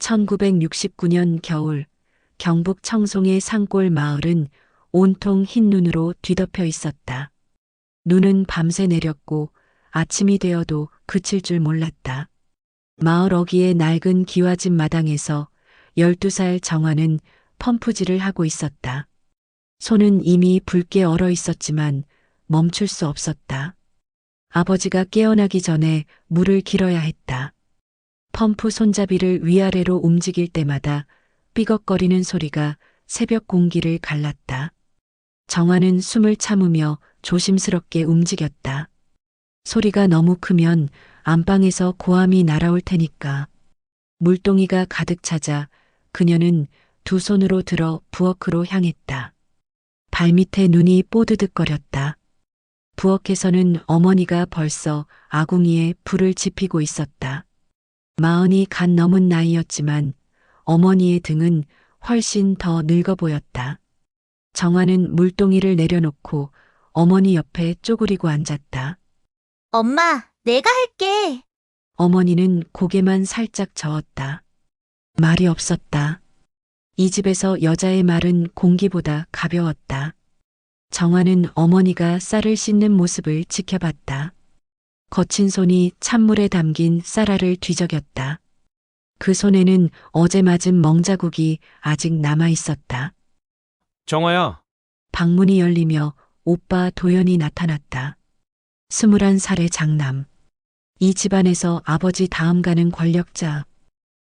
1969년 겨울 경북 청송의 산골 마을은 온통 흰 눈으로 뒤덮여 있었다. 눈은 밤새 내렸고 아침이 되어도 그칠 줄 몰랐다. 마을 어귀의 낡은 기와집 마당에서 12살 정화는 펌프질을 하고 있었다. 손은 이미 붉게 얼어 있었지만 멈출 수 없었다. 아버지가 깨어나기 전에 물을 길어야 했다. 펌프 손잡이를 위아래로 움직일 때마다 삐걱거리는 소리가 새벽 공기를 갈랐다. 정화는 숨을 참으며 조심스럽게 움직였다. 소리가 너무 크면 안방에서 고함이 날아올 테니까. 물동이가 가득 차자 그녀는 두 손으로 들어 부엌으로 향했다. 발밑에 눈이 뽀드득거렸다. 부엌에서는 어머니가 벌써 아궁이에 불을 지피고 있었다. 40이 갓 넘은 나이였지만 어머니의 등은 훨씬 더 늙어 보였다. 정화는 물동이를 내려놓고 어머니 옆에 쪼그리고 앉았다. 엄마, 내가 할게. 어머니는 고개만 살짝 저었다. 말이 없었다. 이 집에서 여자의 말은 공기보다 가벼웠다. 정화는 어머니가 쌀을 씻는 모습을 지켜봤다. 거친 손이 찬물에 담긴 쌀알을 뒤적였다. 그 손에는 어제 맞은 멍자국이 아직 남아 있었다. 정화야, 방문이 열리며 오빠 도연이 나타났다. 21살의 장남. 이 집안에서 아버지 다음 가는 권력자.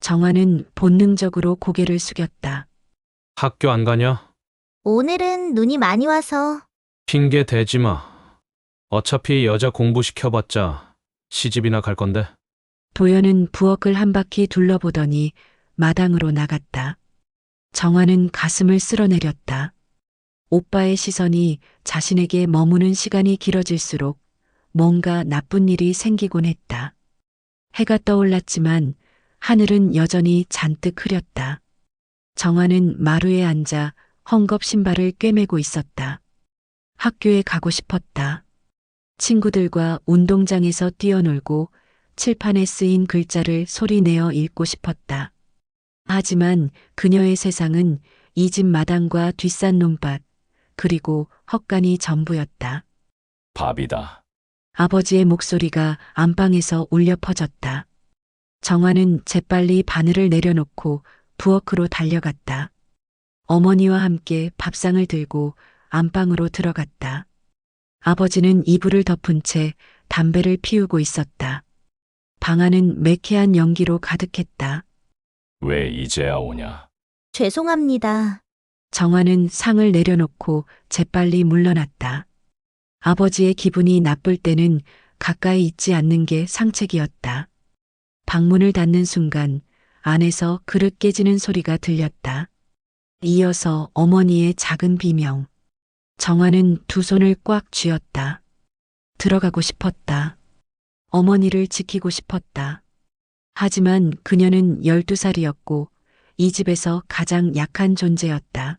정화는 본능적으로 고개를 숙였다. 학교 안 가냐? 오늘은 눈이 많이 와서. 핑계 대지 마. 어차피 여자 공부시켜봤자 시집이나 갈 건데. 도연은 부엌을 한 바퀴 둘러보더니 마당으로 나갔다. 정화는 가슴을 쓸어내렸다. 오빠의 시선이 자신에게 머무는 시간이 길어질수록 뭔가 나쁜 일이 생기곤 했다. 해가 떠올랐지만 하늘은 여전히 잔뜩 흐렸다. 정화는 마루에 앉아 헝겊 신발을 꿰매고 있었다. 학교에 가고 싶었다. 친구들과 운동장에서 뛰어놀고 칠판에 쓰인 글자를 소리내어 읽고 싶었다. 하지만 그녀의 세상은 이 집 마당과 뒷산 논밭, 그리고 헛간이 전부였다. 밥이다. 아버지의 목소리가 안방에서 울려 퍼졌다. 정화는 재빨리 바늘을 내려놓고 부엌으로 달려갔다. 어머니와 함께 밥상을 들고 안방으로 들어갔다. 아버지는 이불을 덮은 채 담배를 피우고 있었다. 방 안은 매캐한 연기로 가득했다. 왜 이제야 오냐? 죄송합니다. 정화는 상을 내려놓고 재빨리 물러났다. 아버지의 기분이 나쁠 때는 가까이 있지 않는 게 상책이었다. 방문을 닫는 순간 안에서 그릇 깨지는 소리가 들렸다. 이어서 어머니의 작은 비명. 정화는 두 손을 꽉 쥐었다. 들어가고 싶었다. 어머니를 지키고 싶었다. 하지만 그녀는 12살이었고 이 집에서 가장 약한 존재였다.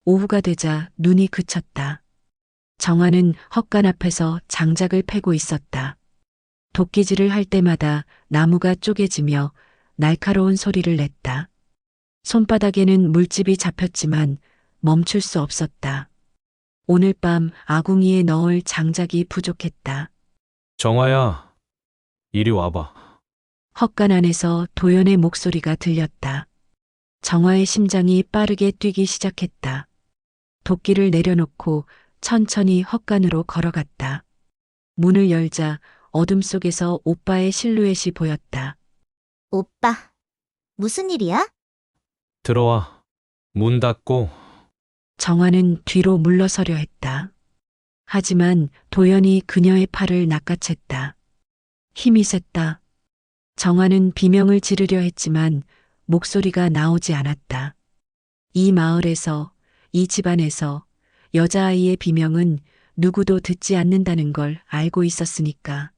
오후가 되자 눈이 그쳤다. 정화는 헛간 앞에서 장작을 패고 있었다. 도끼질을 할 때마다 나무가 쪼개지며 날카로운 소리를 냈다. 손바닥에는 물집이 잡혔지만 멈출 수 없었다. 오늘 밤 아궁이에 넣을 장작이 부족했다. 정화야, 이리 와봐. 헛간 안에서 도연의 목소리가 들렸다. 정화의 심장이 빠르게 뛰기 시작했다. 도끼를 내려놓고 천천히 헛간으로 걸어갔다. 문을 열자 어둠 속에서 오빠의 실루엣이 보였다. 오빠, 무슨 일이야? 들어와. 문 닫고. 정화는 뒤로 물러서려 했다. 하지만 도연이 그녀의 팔을 낚아챘다. 힘이 셌다. 정화는 비명을 지르려 했지만 목소리가 나오지 않았다. 이 마을에서, 이 집안에서 여자아이의 비명은 누구도 듣지 않는다는 걸 알고 있었으니까.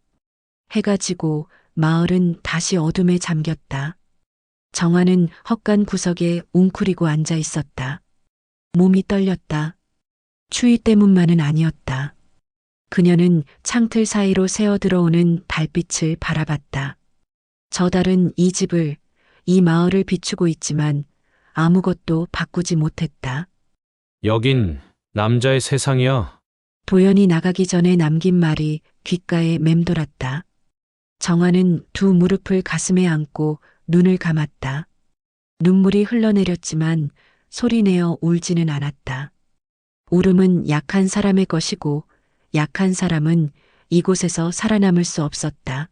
해가 지고 마을은 다시 어둠에 잠겼다. 정화는 헛간 구석에 웅크리고 앉아 있었다. 몸이 떨렸다. 추위 때문만은 아니었다. 그녀는 창틀 사이로 새어 들어오는 달빛을 바라봤다. 저 달은 이 집을, 이 마을을 비추고 있지만 아무것도 바꾸지 못했다. 여긴 남자의 세상이야. 도연이 나가기 전에 남긴 말이 귓가에 맴돌았다. 정화는 두 무릎을 가슴에 안고 눈을 감았다. 눈물이 흘러내렸지만 소리내어 울지는 않았다. 울음은 약한 사람의 것이고 약한 사람은 이곳에서 살아남을 수 없었다.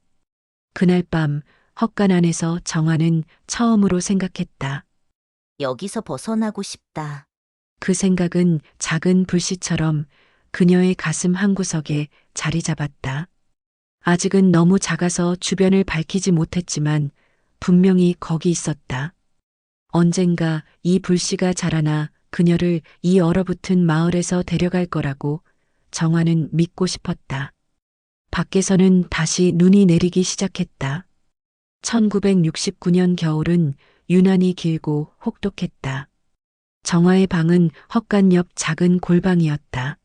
그날 밤 헛간 안에서 정화는 처음으로 생각했다. 여기서 벗어나고 싶다. 그 생각은 작은 불씨처럼 그녀의 가슴 한구석에 자리 잡았다. 아직은 너무 작아서 주변을 밝히지 못했지만 분명히 거기 있었다. 언젠가 이 불씨가 자라나 그녀를 이 얼어붙은 마을에서 데려갈 거라고 정화는 믿고 싶었다. 밖에서는 다시 눈이 내리기 시작했다. 1969년 겨울은 유난히 길고 혹독했다. 정화의 방은 헛간 옆 작은 골방이었다.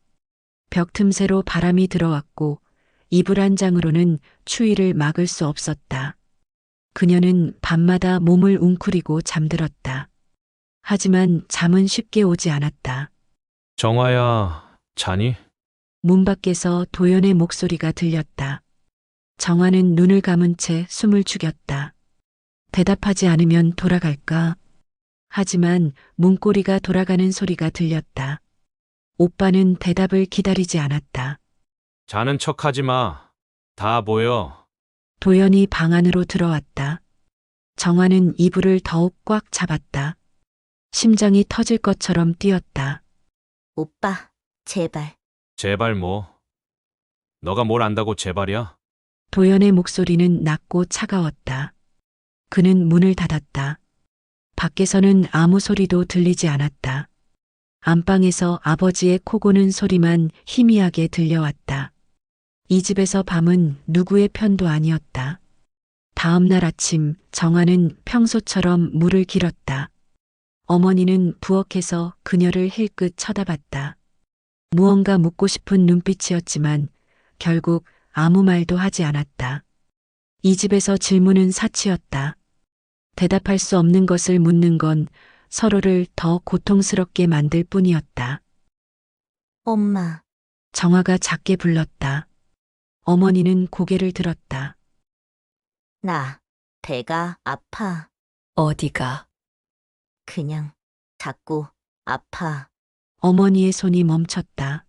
벽 틈새로 바람이 들어왔고 이불 한 장으로는 추위를 막을 수 없었다. 그녀는 밤마다 몸을 웅크리고 잠들었다. 하지만 잠은 쉽게 오지 않았다. 정화야, 자니? 문 밖에서 도연의 목소리가 들렸다. 정화는 눈을 감은 채 숨을 죽였다. 대답하지 않으면 돌아갈까? 하지만 문고리가 돌아가는 소리가 들렸다. 오빠는 대답을 기다리지 않았다. 자는 척하지 마. 다 보여. 도연이 방 안으로 들어왔다. 정화는 이불을 더욱 꽉 잡았다. 심장이 터질 것처럼 뛰었다. 오빠, 제발. 제발 뭐. 너가 뭘 안다고 제발이야? 도연의 목소리는 낮고 차가웠다. 그는 문을 닫았다. 밖에서는 아무 소리도 들리지 않았다. 안방에서 아버지의 코 고는 소리만 희미하게 들려왔다. 이 집에서 밤은 누구의 편도 아니었다. 다음 날 아침 정화는 평소처럼 물을 길었다. 어머니는 부엌에서 그녀를 힐끗 쳐다봤다. 무언가 묻고 싶은 눈빛이었지만 결국 아무 말도 하지 않았다. 이 집에서 질문은 사치였다. 대답할 수 없는 것을 묻는 건 서로를 더 고통스럽게 만들 뿐이었다. 엄마, 정화가 작게 불렀다. 어머니는 고개를 들었다. 나 배가 아파. 어디가? 그냥 자꾸 아파. 어머니의 손이 멈췄다.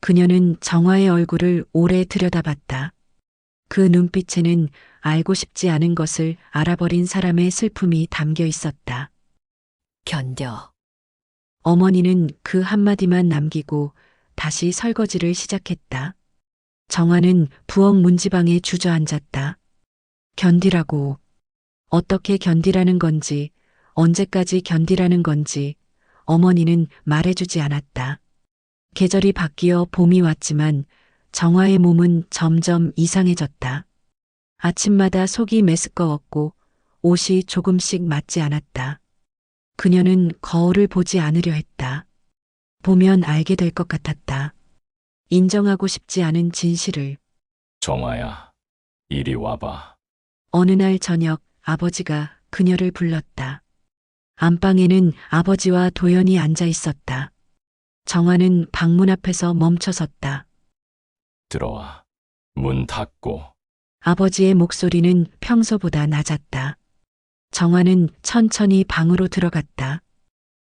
그녀는 정화의 얼굴을 오래 들여다봤다. 그 눈빛에는 알고 싶지 않은 것을 알아버린 사람의 슬픔이 담겨 있었다. 견뎌. 어머니는 그 한마디만 남기고 다시 설거지를 시작했다. 정화는 부엌 문지방에 주저앉았다. 견디라고. 어떻게 견디라는 건지, 언제까지 견디라는 건지 어머니는 말해주지 않았다. 계절이 바뀌어 봄이 왔지만 정화의 몸은 점점 이상해졌다. 아침마다 속이 메스꺼웠고 옷이 조금씩 맞지 않았다. 그녀는 거울을 보지 않으려 했다. 보면 알게 될 것 같았다. 인정하고 싶지 않은 진실을. 정화야, 이리 와봐. 어느 날 저녁 아버지가 그녀를 불렀다. 안방에는 아버지와 도연이 앉아 있었다. 정화는 방문 앞에서 멈춰섰다. 들어와. 문 닫고. 아버지의 목소리는 평소보다 낮았다. 정화는 천천히 방으로 들어갔다.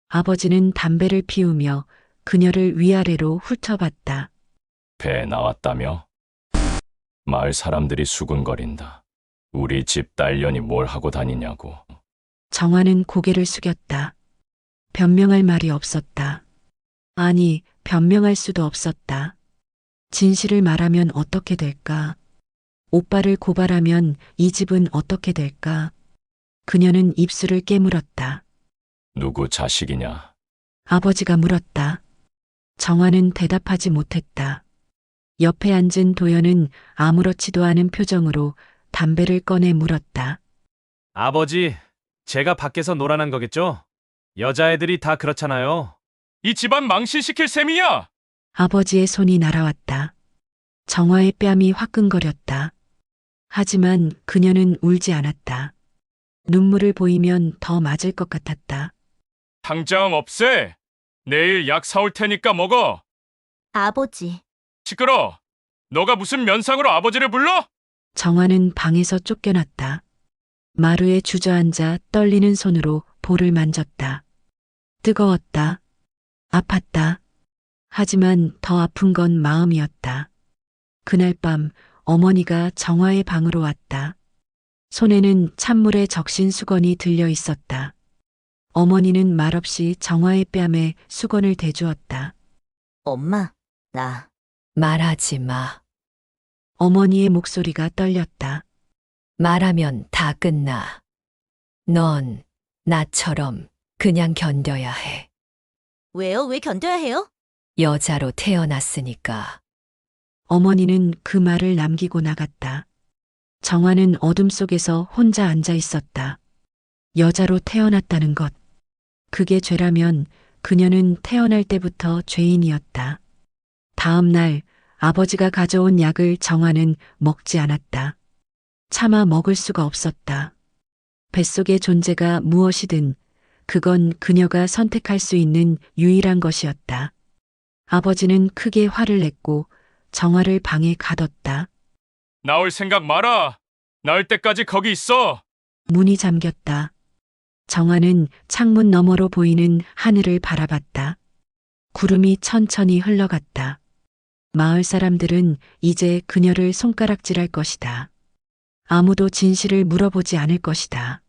아버지는 담배를 피우며 그녀를 위아래로 훑어봤다. 배 나왔다며? 마을 사람들이 수군거린다. 우리 집 딸년이 뭘 하고 다니냐고. 정화는 고개를 숙였다. 변명할 말이 없었다. 아니, 변명할 수도 없었다. 진실을 말하면 어떻게 될까? 오빠를 고발하면 이 집은 어떻게 될까? 그녀는 입술을 깨물었다. 누구 자식이냐? 아버지가 물었다. 정화는 대답하지 못했다. 옆에 앉은 도연은 아무렇지도 않은 표정으로 담배를 꺼내 물었다. 아버지, 제가 밖에서 놀아난 거겠죠? 여자애들이 다 그렇잖아요. 이 집안 망신시킬 셈이야! 아버지의 손이 날아왔다. 정화의 뺨이 화끈거렸다. 하지만 그녀는 울지 않았다. 눈물을 보이면 더 맞을 것 같았다. 당장 없애. 내일 약 사올 테니까 먹어. 아버지, 시끄러. 너가 무슨 면상으로 아버지를 불러? 정화는 방에서 쫓겨났다. 마루에 주저앉아 떨리는 손으로 볼을 만졌다. 뜨거웠다. 아팠다. 하지만 더 아픈 건 마음이었다. 그날 밤 어머니가 정화의 방으로 왔다. 손에는 찬물에 적신 수건이 들려 있었다. 어머니는 말없이 정화의 뺨에 수건을 대주었다. 엄마, 나 말하지 마. 어머니의 목소리가 떨렸다. 말하면 다 끝나. 넌 나처럼 그냥 견뎌야 해. 왜요? 왜 견뎌야 해요? 여자로 태어났으니까. 어머니는 그 말을 남기고 나갔다. 정화는 어둠 속에서 혼자 앉아 있었다. 여자로 태어났다는 것. 그게 죄라면 그녀는 태어날 때부터 죄인이었다. 다음 날 아버지가 가져온 약을 정화는 먹지 않았다. 차마 먹을 수가 없었다. 뱃속의 존재가 무엇이든 그건 그녀가 선택할 수 있는 유일한 것이었다. 아버지는 크게 화를 냈고 정화를 방에 가뒀다. 나올 생각 마라. 나을 때까지 거기 있어. 문이 잠겼다. 정화는 창문 너머로 보이는 하늘을 바라봤다. 구름이 천천히 흘러갔다. 마을 사람들은 이제 그녀를 손가락질할 것이다. 아무도 진실을 물어보지 않을 것이다.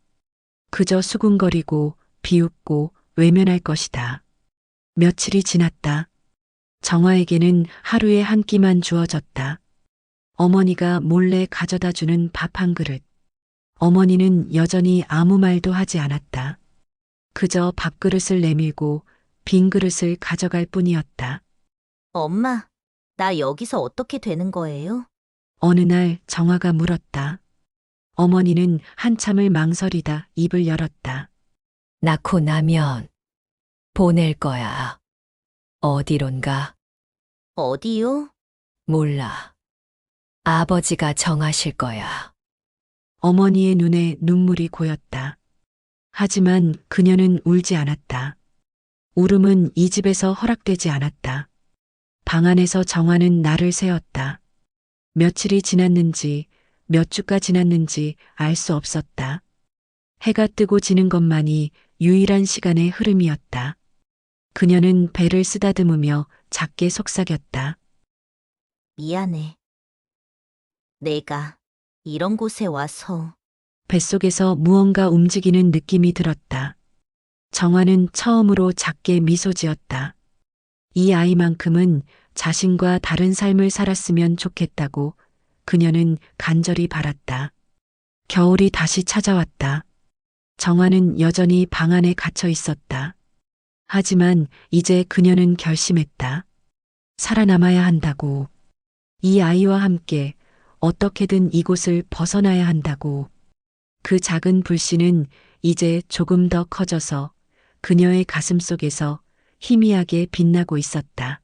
그저 수군거리고 비웃고 외면할 것이다. 며칠이 지났다. 정화에게는 하루에 한 끼만 주어졌다. 어머니가 몰래 가져다 주는 밥 한 그릇. 어머니는 여전히 아무 말도 하지 않았다. 그저 밥그릇을 내밀고 빈 그릇을 가져갈 뿐이었다. 엄마, 나 여기서 어떻게 되는 거예요? 어느 날 정화가 물었다. 어머니는 한참을 망설이다 입을 열었다. 낳고 나면 보낼 거야. 어디론가? 어디요? 몰라. 아버지가 정하실 거야. 어머니의 눈에 눈물이 고였다. 하지만 그녀는 울지 않았다. 울음은 이 집에서 허락되지 않았다. 방 안에서 정화는 날을 세웠다. 며칠이 지났는지 몇 주가 지났는지 알 수 없었다. 해가 뜨고 지는 것만이 유일한 시간의 흐름이었다. 그녀는 배를 쓰다듬으며 작게 속삭였다. 미안해. 내가 이런 곳에 와서 뱃속에서 무언가 움직이는 느낌이 들었다. 정화는 처음으로 작게 미소 지었다. 이 아이만큼은 자신과 다른 삶을 살았으면 좋겠다고 그녀는 간절히 바랐다. 겨울이 다시 찾아왔다. 정화는 여전히 방 안에 갇혀 있었다. 하지만 이제 그녀는 결심했다. 살아남아야 한다고. 이 아이와 함께 어떻게든 이곳을 벗어나야 한다고. 그 작은 불씨는 이제 조금 더 커져서 그녀의 가슴 속에서 희미하게 빛나고 있었다.